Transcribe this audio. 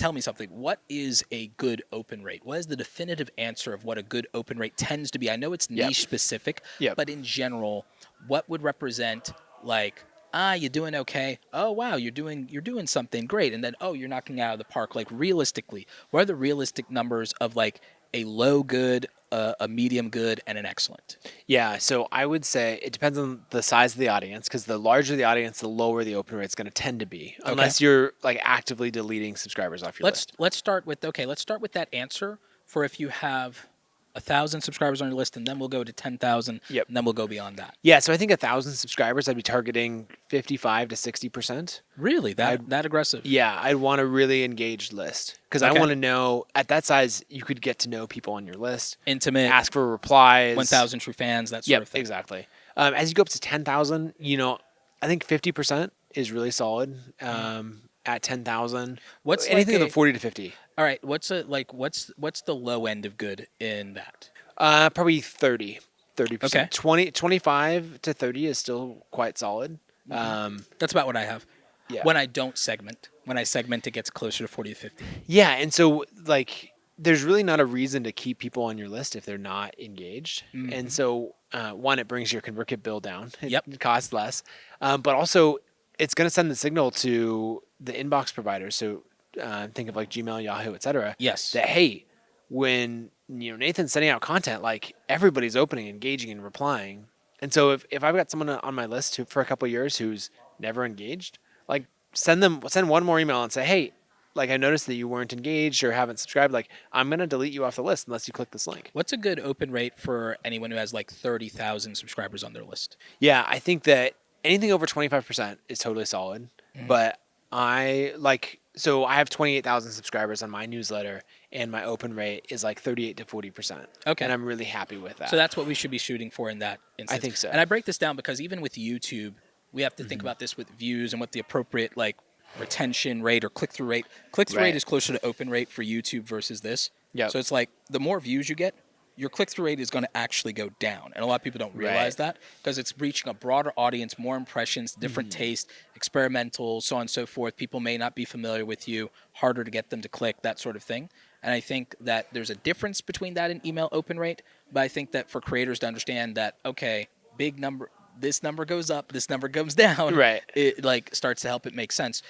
tell me something. What is a good open rate? What is the definitive answer of what a good open rate tends to be? I know it's niche specific, but in general, what would represent like, you're doing okay. Oh wow, you're doing something great, and then you're knocking it out of the park. Like realistically, what are the realistic numbers of like a low good, a medium good, and an excellent? Yeah, so I would say it depends on the size of the audience, because the larger the audience, the lower the open rate is going to tend to be, unless you're like actively deleting subscribers off your list. Let's start with that answer for if you have 1,000 subscribers on your list, and then we'll go to 10,000, and then we'll go beyond that. Yeah, so I think 1,000 subscribers, I'd be targeting 55 to 60%. Really, that aggressive? Yeah, I'd want a really engaged list, because I want to know at that size you could get to know people on your list, intimate, ask for replies, 1,000 true fans, that sort of thing. Exactly. As you go up to 10,000, I think 50% is really solid. At 10,000, what's anything like 40 to 50? All right, what's the low end of good in that? Probably 30%. Okay. 25 to 30 is still quite solid. That's about what I have. Yeah. When I don't segment. When I segment, it gets closer to 40 to 50. Yeah, and so like there's really not a reason to keep people on your list if they're not engaged. And so one, it brings your ConvertKit bill down. It costs less. But also it's going to send the signal to the inbox providers. So think of like Gmail, Yahoo, etc. Yes. That, hey, when Nathan's sending out content, like everybody's opening, engaging, and replying. And so if I've got someone on my list for a couple of years who's never engaged, like send one more email and say, hey, like I noticed that you weren't engaged or haven't subscribed. Like I'm gonna delete you off the list unless you click this link. What's a good open rate for anyone who has like 30,000 subscribers on their list? Yeah, I think that anything over 25% is totally solid. But I have 28,000 subscribers on my newsletter, and my open rate is like 38 to 40%. Okay. And I'm really happy with that. So that's what we should be shooting for in that instance. I think so. And I break this down because even with YouTube, we have to think about this with views and what the appropriate like retention rate or click-through rate. Click-through rate is closer to open rate for YouTube versus this. Yeah. So it's like the more views you get, your click-through rate is going to actually go down. And a lot of people don't realize that because it's reaching a broader audience, more impressions, different taste, experimental, so on and so forth. People may not be familiar with you, harder to get them to click, that sort of thing. And I think that there's a difference between that and email open rate. But I think that for creators to understand that, okay, big number, this number goes up, this number goes down, it like starts to help it make sense.